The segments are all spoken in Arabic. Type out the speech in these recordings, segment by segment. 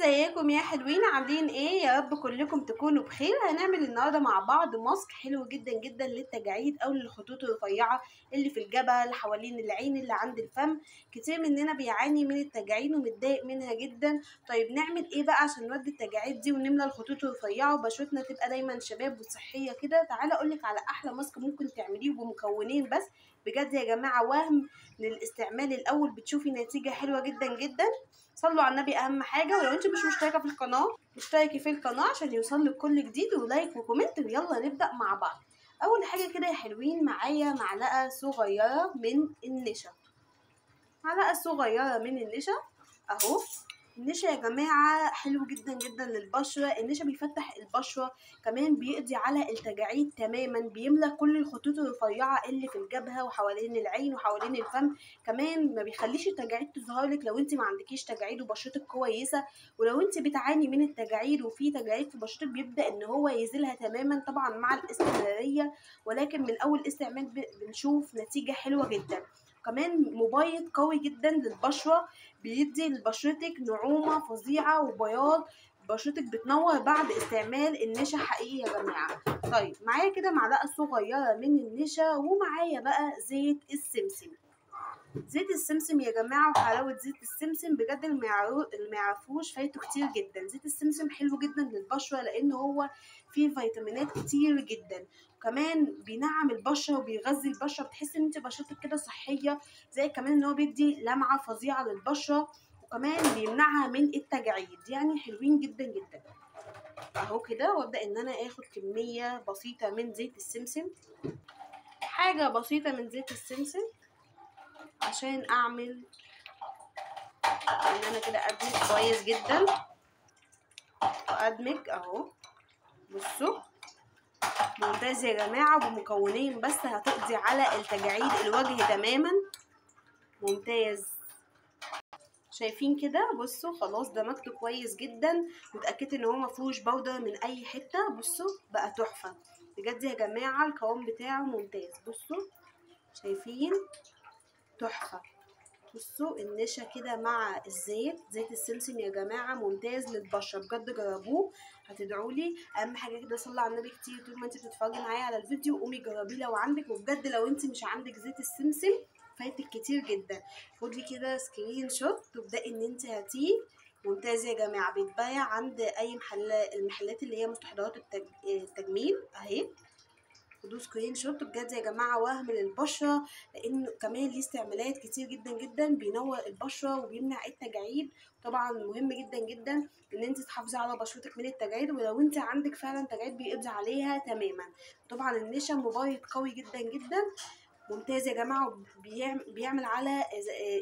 ازيكم يا حلوين؟ عاملين ايه؟ يا رب كلكم تكونوا بخير. هنعمل النهارده مع بعض ماسك حلو جدا جدا للتجاعيد او للخطوط الرفيعه اللي في الجبهه، اللي حوالين العين، اللي عند الفم. كتير مننا بيعاني من التجاعيد ومتضايق منها جدا. طيب نعمل ايه بقى عشان نودي التجاعيد دي ونملى الخطوط الرفيعه وبشرتنا تبقى دايما شباب وصحيه كده؟ تعالى اقولك على احلى ماسك ممكن تعمليه بمكونين بس. بجد يا جماعه وهم للاستعمال الاول بتشوفي نتيجه حلوه جدا جدا. صلوا على النبي اهم حاجه. ولو انت مش مشتركه في القناه اشتركي في القناه عشان يوصلك كل جديد، ولايك وكومنت، ويلا نبدا مع بعض. اول حاجه كده يا حلوين معايا معلقه صغيره من النشا. معلقه صغيره من النشا اهو. النشا يا جماعه حلو جدا جدا للبشره. النشا بيفتح البشره، كمان بيقضي على التجاعيد تماما، بيملى كل الخطوط الرفيعه اللي في الجبهه وحوالين العين وحوالين الفم. كمان ما بيخليش التجاعيد تظهر لك لو انت ما عندكيش تجاعيد وبشرتك كويسه. ولو انت بتعاني من التجاعيد وفي تجاعيد في بشرتك بيبدا ان هو يزيلها تماما، طبعا مع الاستمراريه، ولكن من اول استعمال بنشوف نتيجه حلوه جدا. كمان مبيض قوي جدا للبشره، بيدي لبشرتك نعومه فظيعه وبياض. بشرتك بتنور بعد استعمال النشا حقيقي يا جماعه. طيب معايا كده معلقه صغيره من النشا، ومعايا بقى زيت السمسم. زيت السمسم يا جماعه وحلاوه زيت السمسم بجد اللي ما يعرفوش فايته كتير جدا. زيت السمسم حلو جدا للبشره لان هو فيه فيتامينات كتير جدا، وكمان بينعم البشره وبيغذي البشره، بتحسي ان انت بشرتك كده صحيه. زي كمان ان هو بيدي لمعه فظيعه للبشره، وكمان بيمنعها من التجاعيد. يعني حلوين جدا جدا اهو كده. وابدا ان انا اخد كميه بسيطه من زيت السمسم، حاجه بسيطه من زيت السمسم، عشان اعمل ان انا كده ادمج كويس جدا. وادمج اهو، بصوا ممتاز يا جماعه. بمكونين بس هتقضي على التجاعيد الوجه تماما. ممتاز، شايفين كده؟ بصوا خلاص دمجته كويس جدا، واتاكدت ان هو مفيهوش بودره من اي حته. بصوا بقى تحفه بجد يا جماعه، القوام بتاعه ممتاز. بصوا شايفين؟ تحفه. بصوا النشا كده مع الزيت، زيت السمسم يا جماعه ممتاز للبشره، بجد جربوه هتدعولي. اهم حاجه كده صلي على النبي كتير طول ما انت بتتفرجي معايا على الفيديو، وقومي جربيه لو عندك. وبجد لو انت مش عندك زيت السمسم فايتك كتير جدا. خدي كده سكرين شوت وابدأي ان انت هاتيه. ممتاز يا جماعه، بيتباع عند اي المحلات اللي هي مستحضرات التجميل اهي. خدوا سكرين شوت بجد يا جماعه، وهم للبشره، لانه كمان ليه استعمالات كتير جدا جدا، بينور البشره وبيمنع التجاعيد. طبعا مهم جدا جدا ان انت تحافظي على بشرتك من التجاعيد، ولو انت عندك فعلا تجاعيد بيقضي عليها تماما. طبعا النشا مبيض قوي جدا جدا. ممتاز يا جماعه، بيعمل على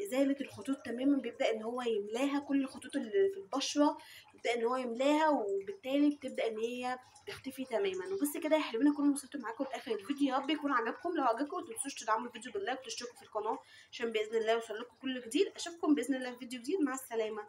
ازاله الخطوط تماما، بيبدا ان هو يملاها كل الخطوط اللي في البشره، بيبدا ان هو يملاها، وبالتالي بتبدا ان هي تختفي تماما. وبس كده يا حلوين، اكون وصلت معاكم لاخر الفيديو. يا رب يكون عجبكم. لو عجبكم متنسوش تدعموا الفيديو باللايك وتشتركوا في القناه عشان باذن الله يوصل لكم كل جديد. اشوفكم باذن الله في فيديو جديد. مع السلامه.